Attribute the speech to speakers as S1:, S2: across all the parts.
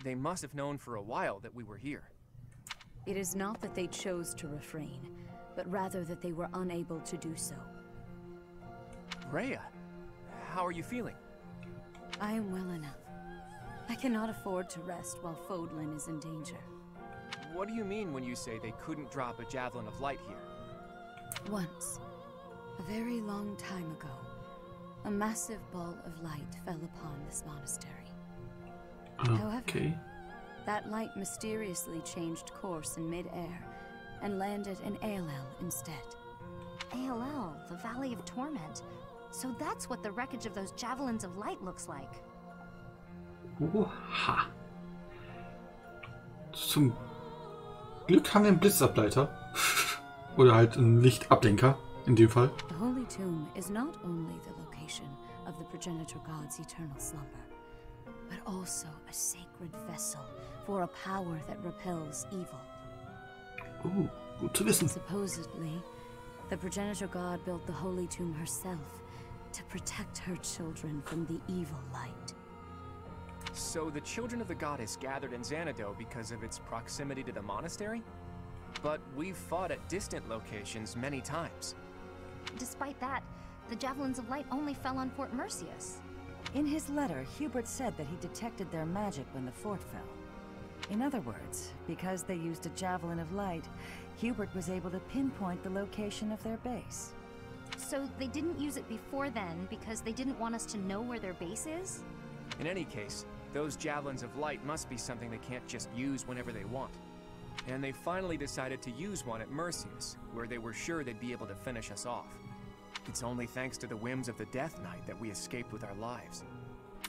S1: They must have known for a while that we were here.
S2: It is not that they chose to refrain, but rather that they were unable to do so.
S1: Rhea, how are you feeling?
S2: I am well enough. I cannot afford to rest while Fodlan is in danger.
S1: What do you mean when you say they couldn't drop a javelin of light here?
S2: Once, a very long time ago, a massive ball of light fell upon this monastery. However, that light mysteriously changed course in mid-air and landed in Aelel instead.
S3: Aelel, the Valley of Torment. So that's what the wreckage of those javelins of light looks like.
S4: Oha. Zum Glück haben wir einen Blitzableiter. Oder halt einen Lichtablenker, in dem Fall.
S2: The Holy Tomb is not only the location of the progenitor god's eternal slumber, but also a sacred vessel for a power that repels evil.
S4: Gut zu wissen.
S2: Supposedly, the progenitor god built the Holy Tomb herself to protect her children from the evil light.
S1: So the children of the goddess gathered in Xanadu because of its proximity to the monastery? But we've fought at distant locations many times.
S3: Despite that, the javelins of light only fell on Fort Mercius.
S5: In his letter, Hubert said that he detected their magic when the fort fell. In other words, because they used a javelin of light, Hubert was able to pinpoint the location of their base.
S3: So they didn't use it before then because they didn't want us to know where their base is?
S1: In any case, those javelins of light must be something they can't just use whenever they want. And they finally decided to use one at Mercius, where they were sure they'd be able to finish us off. It's only thanks to the whims of the Death Knight that we escaped with our lives.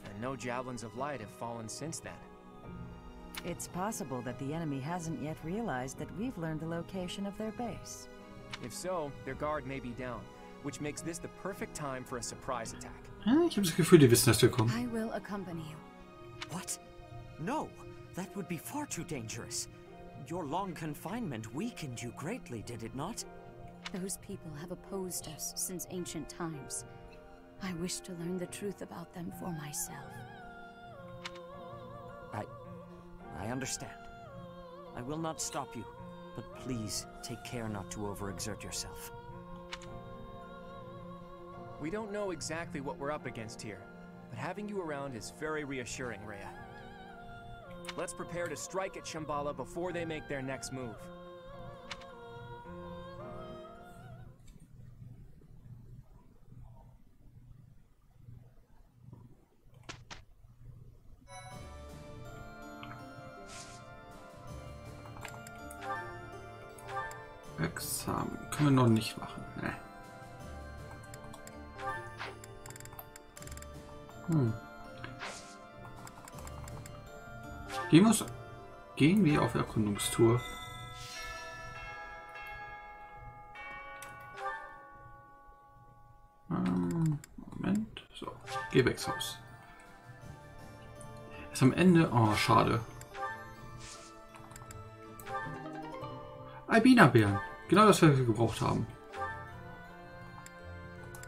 S1: And no javelins of light have fallen since then.
S5: It's possible that the enemy hasn't yet realized that we've learned the location of their base.
S1: If so, their guard may be down, which makes this the perfect time for a surprise attack.
S4: Ich habe das Gefühl, die wissen, dass wir kommen.
S2: I will accompany you.
S6: What? No, that would be far too dangerous. Your long confinement weakened you greatly, did it not?
S2: Those people have opposed us since ancient times. I wish to learn the truth about them for myself.
S6: I understand. I will not stop you, but please take care not to overexert yourself.
S1: We don't know exactly what we're up against here, but having you around is very reassuring, Rhea. Let's prepare to strike at Shambhala before they make their next move.
S4: Examen können wir noch nicht machen. Ne. Gehen wir auf Erkundungstour. Moment. So, Gewächshaus. Ist am Ende. Oh, schade. Albina-Bären. Genau das, was wir gebraucht haben.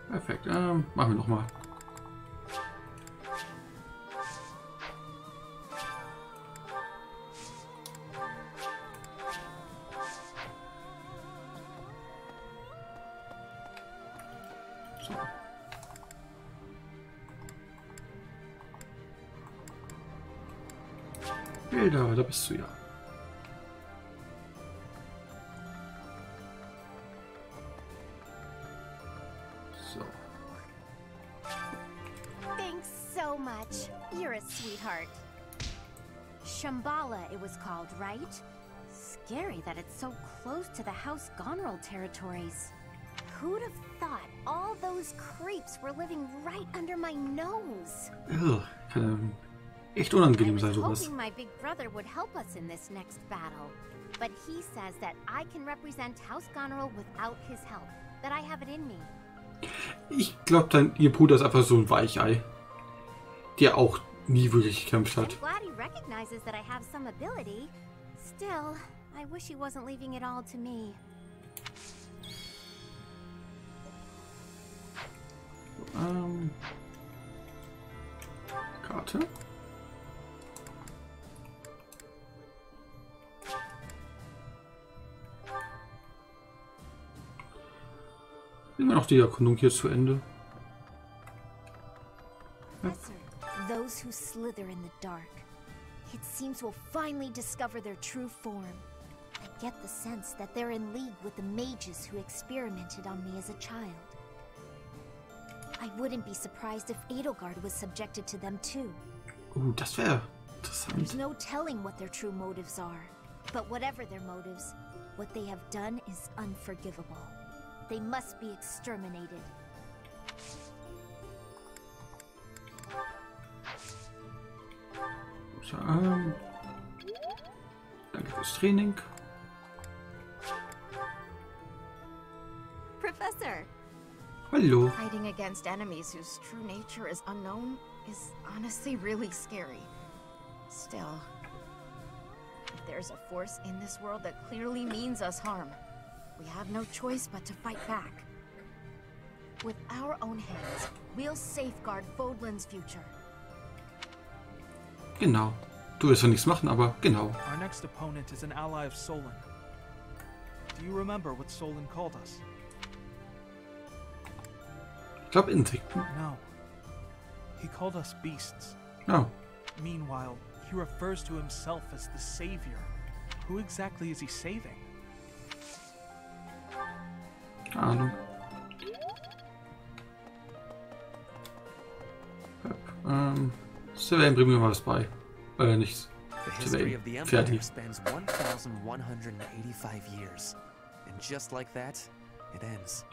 S4: Perfekt. Machen wir nochmal. So. Hilda, da bist du ja.
S3: Thanks so much. You're a sweetheart. Shambhala, it was called, right? Scary that it's so close to the House Gonrel territories. Who'd have thought all those creeps were living right under my nose?
S4: Ugh, kann echt unangenehm sein,
S3: I was
S4: sowas.
S3: hoping my big brother would help us in this next battle, but he says that I can represent House Gonrel without his help. That I have it in me.
S4: Ich glaube, ihr Bruder ist einfach so ein Weichei, der auch nie wirklich gekämpft hat.
S3: I'm glad he recognizes that I have some ability. Still, I wish he wasn't leaving it all to me.
S4: Karte. Immer noch die Erkundung hier zu Ende.
S3: Professor, those who slither in the dark. It seems we'll finally discover their true form. I get the sense that they're in league with the mages who experimented on me as a child. I wouldn't be surprised if Edelgard was subjected to them too.
S4: Das wäre interessant.
S3: There's no telling what their true motives are. But whatever their motives, what they have done is unforgivable. They must be exterminated.
S4: So, danke fürs Training.
S7: Professor!
S4: Hallo.
S7: Fighting against enemies whose true nature is unknown is honestly really scary. Still, if there's a force in this world that clearly means us harm, we have no choice but to fight back. With our own hands, we'll safeguard Fodlan's future.
S4: Genau. Du wirst ja nichts machen, aber genau.
S8: Our next opponent is an ally of Solon. Do you remember what Solon called us?
S4: Ich glaube Insekten.
S8: No. He called us beasts.
S4: Oh.
S8: Meanwhile, he refers to himself as the savior. Who exactly is he saving?
S4: Keine Ahnung. Sylvain, bring mir mal was bei. Nichts.
S6: The history of the Empire
S4: Fertig.
S6: spans 1,185 years. And just like that, it ends.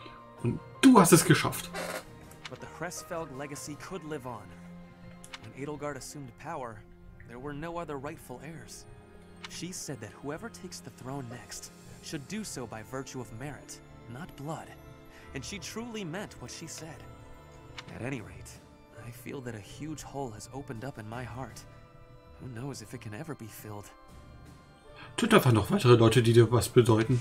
S4: Und du hast es geschafft.
S6: But the Hresfeld legacy could live on. When Edelgard assumed power, there were no other rightful heirs. She said that whoever takes the throne next should do so by virtue of merit, not blood. And she truly meant what she said. At any rate, I feel that a huge hole has opened up in my heart. Who knows if it can ever be filled?
S4: Tut einfach noch weitere Leute, die dir was bedeuten.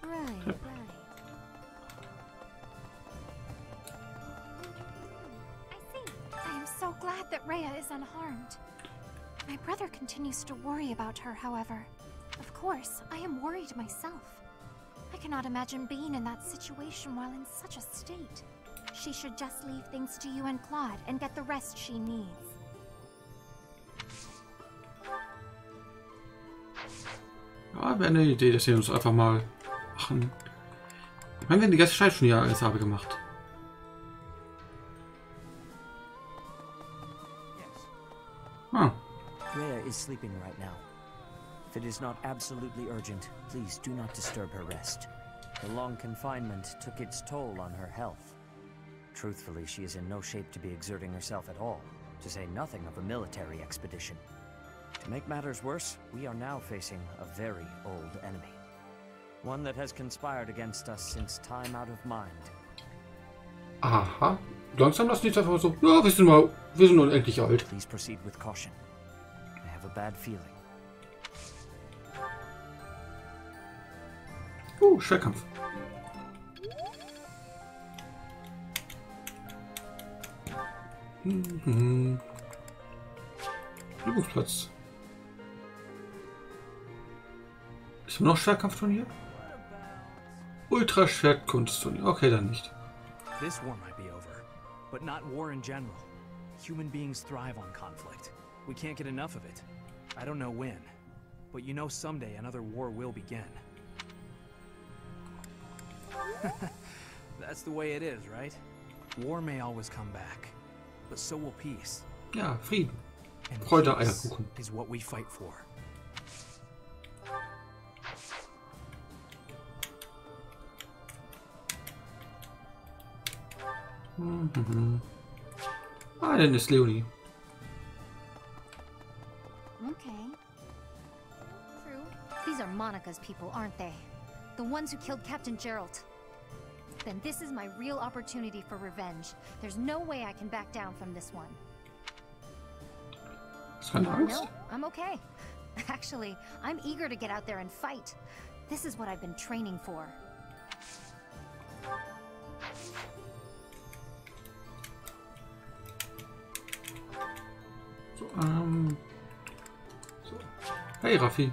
S3: Right.
S9: I see. I am so glad that Rhea is unharmed. My brother continues to worry about her, however. Of course, I am worried myself. I cannot imagine being in that situation while in such a state. She should just leave things to you and Claude and get the rest she needs.
S4: Ja, wäre eine Idee, dass wir uns einfach mal machen. Ich meine, wir haben die ganze Zeit schon hier alles habe gemacht. Ah.
S10: Rhea is sleeping right now. If it is not absolutely urgent, please do not disturb her rest. The long confinement took its toll on her health. Truthfully, she is in no shape to be exerting herself at all, to say nothing of a military expedition. To make matters worse, we are now facing a very old enemy. One that has conspired against us since time out of mind.
S4: Aha. Langsam lassen die jetzt einfach so. Ja, wir sind unendlich alt.
S10: Please proceed with caution. I have a bad feeling.
S4: Schwerkampf. Übungsplatz. Ist immer noch Schwerkampfturnier? Ultraschwertkunstturnier. Okay, dann nicht.
S8: This war might be over, but not war in general. Human beings thrive on conflict. We can't get enough of it. I don't know when, but you know someday another war will begin. That's the way it is, right? War may always come back, but so will peace.
S4: Ja, Frieden.
S8: And
S4: Freude,
S8: peace
S4: Eierkuchen.
S8: is what we fight for.
S4: Ah, dann ist Leonie.
S3: Okay. True. These are Monica's people, aren't they? The ones who killed Captain Gerald. Then this is my real opportunity for revenge. There's no way I can back down from this one.
S4: Hast du keine Angst?
S3: No, I'm okay. Actually, I'm eager to get out there and fight. This is what I've been training for.
S4: So, Hey Raffi.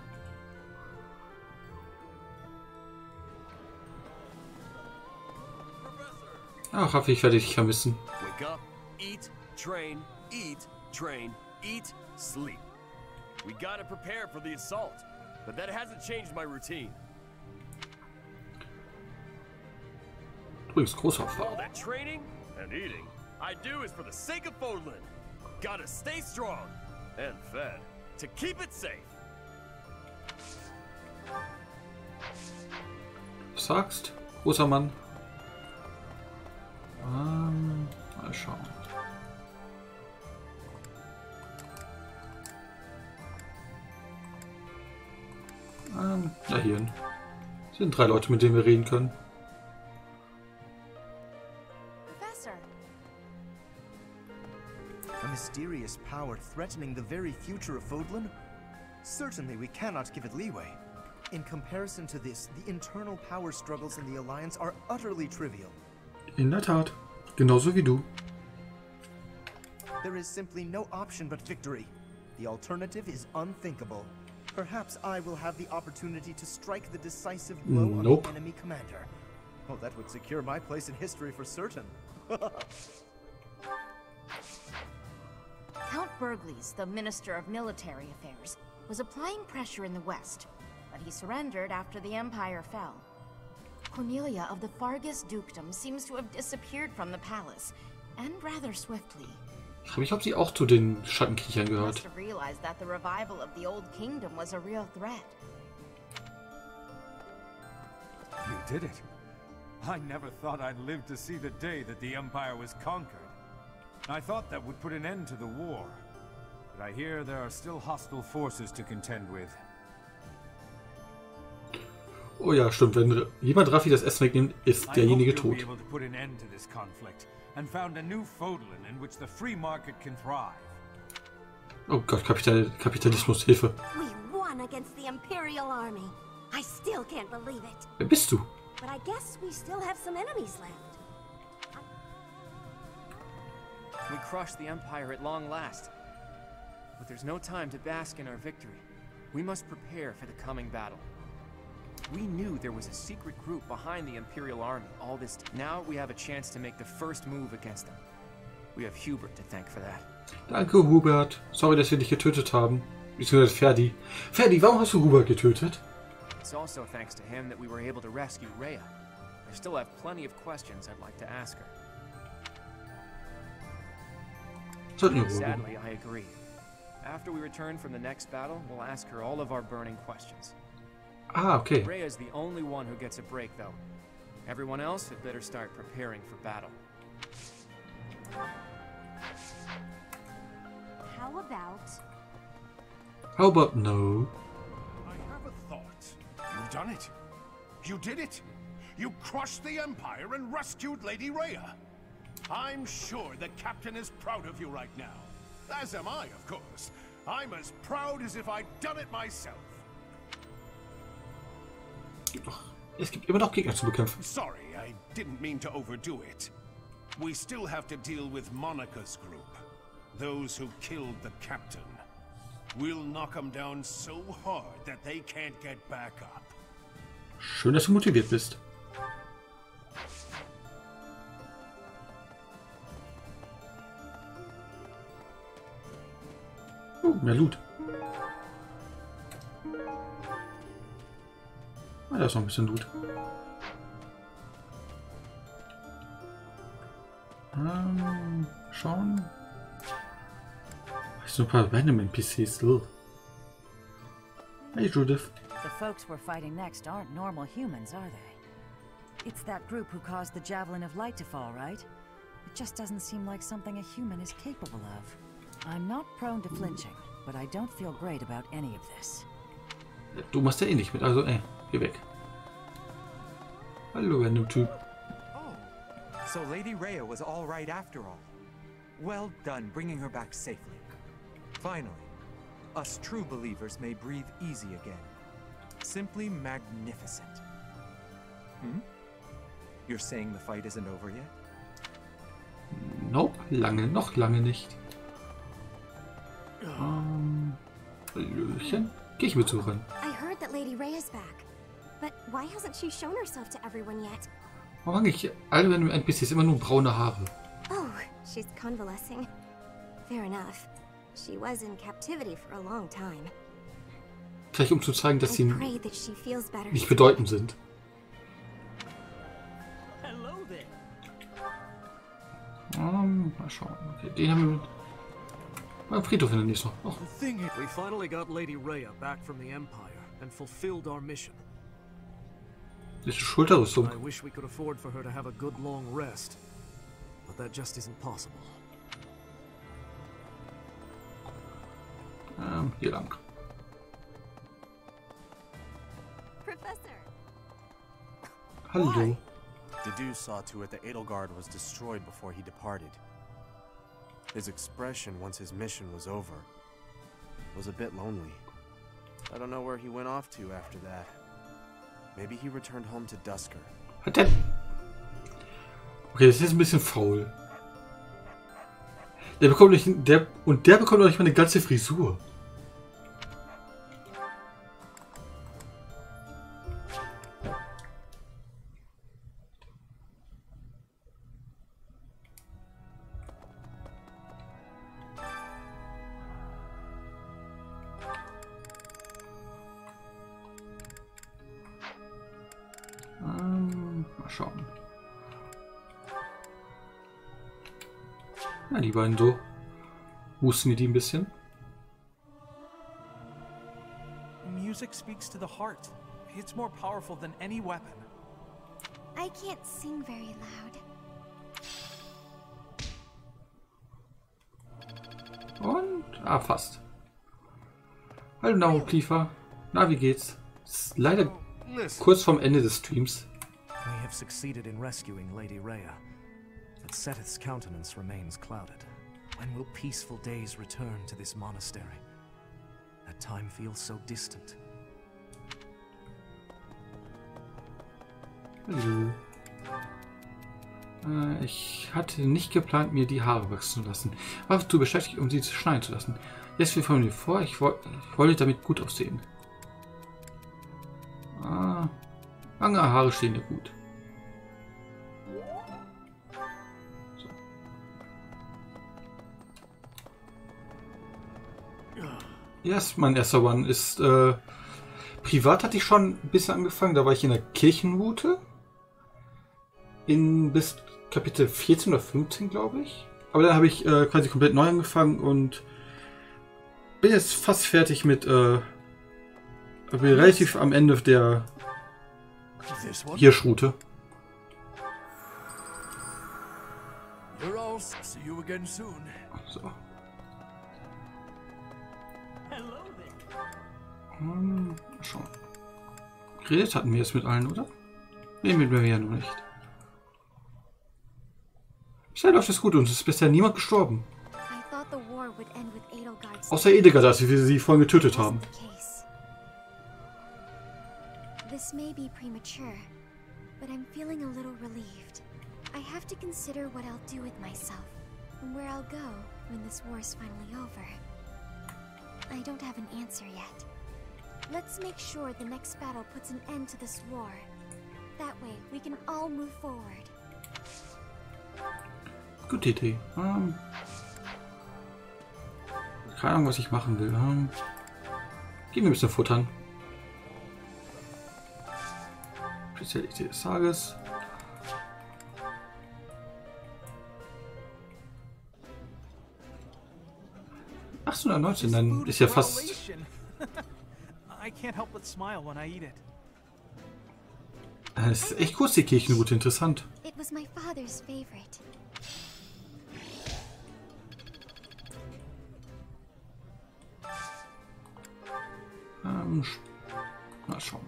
S4: Ach Raffi, ich werde dich vermissen.
S11: Wake up, eat, train, eat, sleep. We gotta prepare for the assault, but that hasn't changed my routine.
S4: Übrigens, großer
S11: All that training and eating I do is for the sake of Fodlan. Gotta stay strong and fed to keep it safe.
S4: Was sagst, großer Mann? Mal schauen. Ja, hier sind 3 Leute, mit denen wir reden können.
S3: Professor.
S12: A mysterious power threatening the very future of Fodlan? Certainly we cannot give it leeway. In comparison to this, the internal power struggles in the Alliance are utterly trivial.
S4: In der Tat. Genauso wie du.
S12: There is simply no option but victory. The alternative is unthinkable. Perhaps I will have the opportunity to strike the decisive blow on the enemy commander. Oh, that would secure my place in history for certain.
S7: Count Burgleys, the Minister of Military Affairs, was applying pressure in the west, but he surrendered after the Empire fell. Cornelia of the Fargus Dukedom seems to have disappeared from the palace, and rather swiftly.
S4: Ich frage mich, ob sie auch zu den Schattenkriechern gehört.
S7: Must have realized that the revival of the old kingdom was a real threat.
S13: You did it. I never thought I'd live to see the day that the Empire was conquered. I thought that would put an end to the war. But I hear there are still hostile forces to contend with.
S4: Oh ja, stimmt. Wenn jemand Raffi das Essen wegnimmt, ist derjenige tot. Oh Gott, Kapitalismus, Hilfe.
S3: We won against the Imperial Army. I still can't believe it.
S4: Wer bist du?
S3: But I guess we still have some enemies left.
S1: We crushed the Empire at long last. But there's no time to bask in our victory. We must prepare for the coming battle. We knew there was a secret group behind the Imperial Army all this time. Now we have a chance to make the first move against them. We have Hubert to thank for that.
S4: Danke, Hubert. Sorry, dass wir dich getötet haben. Beziehungsweise Ferdi. Ferdi, warum hast du Hubert getötet?
S1: It's also thanks to him that we were able to rescue Rhea. I still have plenty of questions I'd like to ask her. Sadly, I agree. After we return from the next battle, we'll ask her all of our burning questions.
S4: Ah, okay.
S1: Rhea's the only one who gets a break, though. Everyone else had better start preparing for battle.
S3: How about...
S4: How about no?
S14: I have a thought. You've done it. You did it. You crushed the Empire and rescued Lady Rhea. I'm sure the Captain is proud of you right now. As am I, of course. I'm as proud as if I'd done it myself.
S4: Es gibt immer noch Gegner zu bekämpfen.
S14: Sorry, I didn't mean to overdo it. We still have to deal with Monica's group. Those who killed the Captain. We'll knock them down so hard that they can't get back up.
S4: Schön, dass du motiviert bist. Mehr Loot. Ah, da ist noch ein bisschen Loot. Schauen. Ich so ein paar random NPCs. Ugh. Hey Judith.
S5: The folks we're fighting next aren't normal humans, are they? It's that group who caused the Javelin of Light to fall, right? It just doesn't seem like something a human is capable of. I'm not prone to flinching, but I don't feel great about any of this.
S4: Du machst ja eh nicht mit, also geh weg. Hallo, random Typ.
S15: Oh, so Lady Rhea was all right after all. Well done bringing her back safely. Finally, us true believers may breathe easy again. Simply magnificent. Hmm? You're saying the fight isn't over yet?
S4: Nope, noch lange nicht. Hallöchen. Kirchenbesucherin.
S3: I heard that Lady Rhea's back. But why hasn't she shown herself to everyone yet?
S4: Warum eigentlich alle NPCs immer nur braune Haare?
S3: Oh, she's convalescing. Fair enough. She was in captivity for a long time.
S4: Vielleicht um zu zeigen, dass sie
S3: I pray that she feels better.
S4: nicht bedeutend sind. Mal schauen. Okay, den haben wir beim Friedhof in der Nähe noch. Oh.
S8: We finally got Lady Rhea back from the Empire and fulfilled our mission.
S4: Das ist eine Schulterrüstung.
S8: I wish we could afford for her to have a good long rest, but that just isn't possible.
S4: Hier lang.
S3: Professor.
S4: Hallo.
S16: Dedu saw to it that Edelgard was destroyed before he departed. His expression once his mission was over was a bit lonely. I don't know where he went off to after that. Maybe he returned home to Dusker.
S4: Hat der... Okay, das ist ein bisschen faul. Der bekommt nicht... Der bekommt doch nicht mal eine ganze Frisur. Mal schauen. Ja, die beiden so. Husten die ein bisschen.
S17: Music speaks to the heart. It's more powerful than any weapon.
S3: I can't sing very loud.
S4: Und... fast. Hallo Naukiefer. Na, wie geht's? Ist leider kurz vorm Ende des Streams.
S8: We have succeeded in rescuing Lady Rhea, but Seteth's countenance remains clouded. When will peaceful days return to this monastery? That time feels so distant.
S4: Hallo. Ich hatte nicht geplant, mir die Haare wachsen zu lassen. War zu beschäftigt, um sie schneiden zu lassen. Jetzt wir von mir vor, ich wollte damit gut aussehen. Lange Haare stehen dir gut. So. Yes, mein erster One ist... privat hatte ich schon ein bisschen angefangen. Da war ich in der Kirchenroute. Bis Kapitel 14 oder 15, glaube ich. Aber dann habe ich quasi komplett neu angefangen und bin jetzt fast fertig mit... bin relativ am Ende der Hirschroute. So. Schauen. Geredet hatten wir jetzt mit allen, oder? Ne, mit mir ja noch nicht. Bisher läuft es gut und es ist bisher niemand gestorben. Außer Edelgard, als wir sie vorhin getötet haben.
S3: This may be premature, but I'm feeling a little relieved. I have to consider what I'll do with myself, and where I'll go when this war is finally over. I don't have an answer yet. Let's make sure the next battle puts an end to this war. That way, we can all move forward.
S4: Gute Idee. Keine Ahnung, was ich machen will. Gehen wir ein bisschen futtern. Spezialität des Tages. Ach so, 19, dann ist ja fast... Es ist echt kurz, die Kirchenroute, interessant.
S3: It was my father's favorite.
S4: Mal schauen.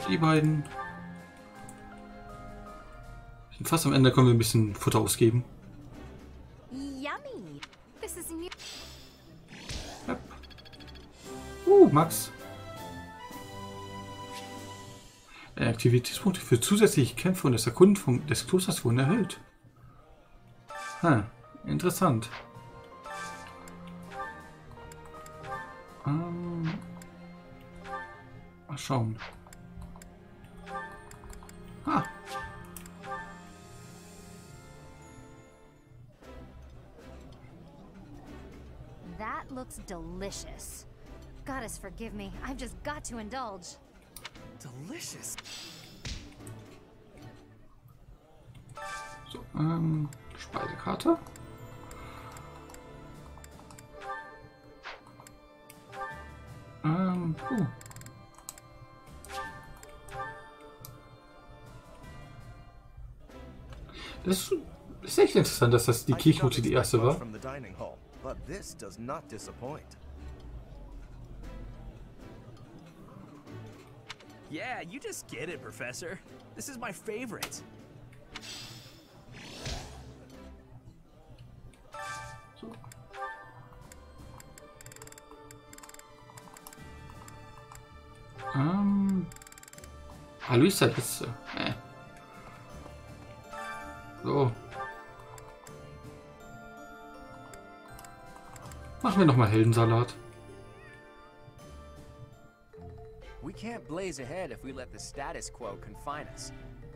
S4: Die beiden. Sind fast am Ende, können wir ein bisschen Futter ausgeben.
S3: Yummy. This is new.
S4: Yep. Max. Aktivitätspunkte für zusätzliche Kämpfe und das Erkunden des Klosters wurden erhöht. Mal schauen. Ah.
S3: That looks delicious. Goddess forgive me, I've just got to indulge.
S6: Delicious.
S4: So, Speisekarte. Das ist echt interessant, dass das die Kirchenmutter die erste war.
S12: But this does not disappoint.
S8: Yeah, you just get it, Professor. This is my favorite.
S4: So. Hallo ist das jetzt? So. Machen wir nochmal Heldensalat.
S1: We can't blaze ahead if we let the status quo confine us.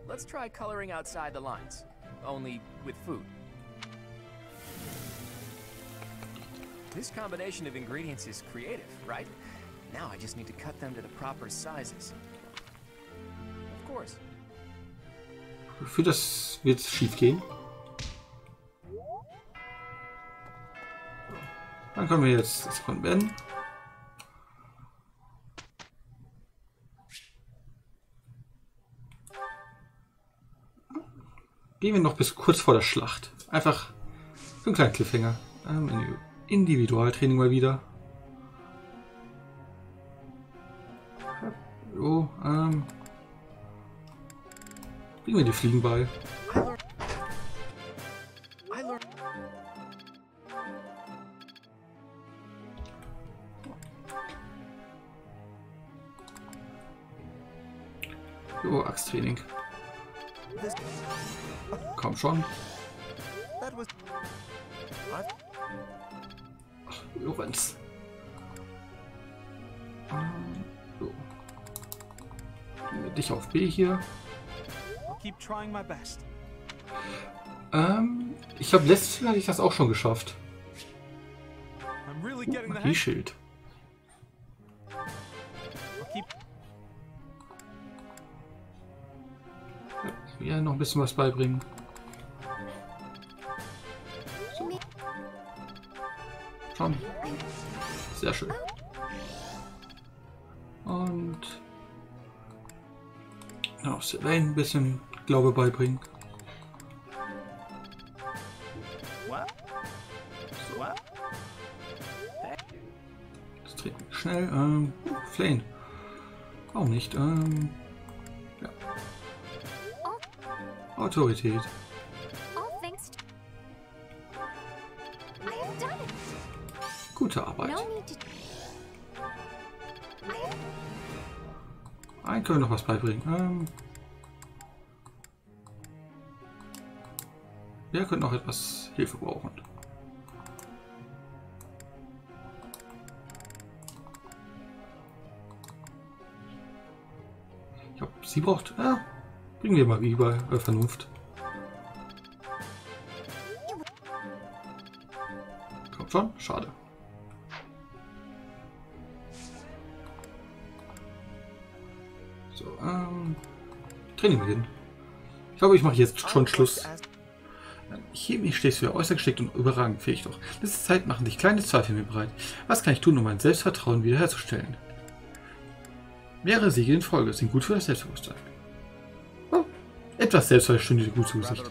S1: Let's try coloring outside the lines. Only with food. This combination of ingredients is creative, right? Now I just need to cut them to the proper sizes. Of course.
S4: Für das wird es schief gehen. Dann können wir jetzt das von Ben. Gehen wir noch bis kurz vor der Schlacht. Einfach so einen kleinen Cliffhanger. Individualtraining mal wieder. So, bringen wir die Fliegen bei. So, Axttraining. Komm schon. Ach, Lorenz. So. Dich auf B hier. Ich glaube, letztes Mal hatte ich das auch schon geschafft. Magieschild. Ja, noch ein bisschen was beibringen. So. Schon. Sehr schön. Und noch Sylvain ein bisschen Glaube beibringen. So. Das treten wir schnell. Flane. Auch nicht. Ja. Autorität. Gute Arbeit. Einen können wir noch was beibringen. Wir könnten noch etwas Hilfe brauchen. Ich glaube, sie braucht... Ja, bringen wir Magie bei Vernunft. Kommt schon? Schade. So, Training beginnen. Ich glaube, ich mache jetzt schon Schluss. Chemisch stehst du ja äußerst geschickt und überragend fähig doch. Letzte Zeit machen dich kleine Zweifel mir bereit. Was kann ich tun, um mein Selbstvertrauen wiederherzustellen? Mehrere Siege in Folge sind gut für das Selbstbewusstsein. Oh, etwas Selbstvertrauen stünde dir gut zu Gesicht.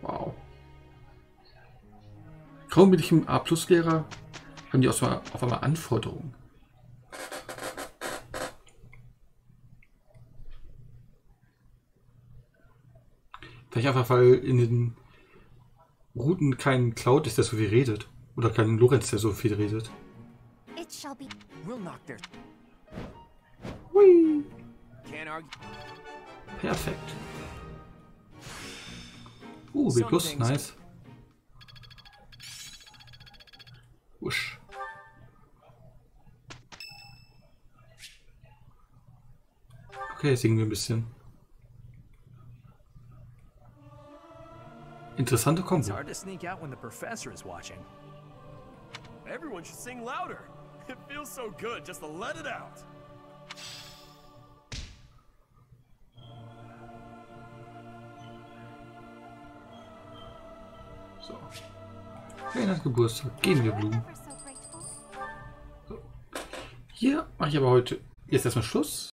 S4: Wow. Kaum bin ich im A+-Lehrer, haben die auf einmal Anforderungen. Vielleicht einfach, weil in den Routen kein Cloud ist, der so viel redet. Oder kein Lorenz, der so viel redet. Hui. Perfekt. B+, nice. Wusch. Okay, singen wir ein bisschen. Interessante Kombo.
S8: It's hard to sneak out when the professor is watching.
S11: Everyone should sing louder. It feels so good just to let it out.
S4: So. Renas Geburtstag. Gehen wir Blumen. So. Hier mache ich aber heute jetzt erstmal Schluss.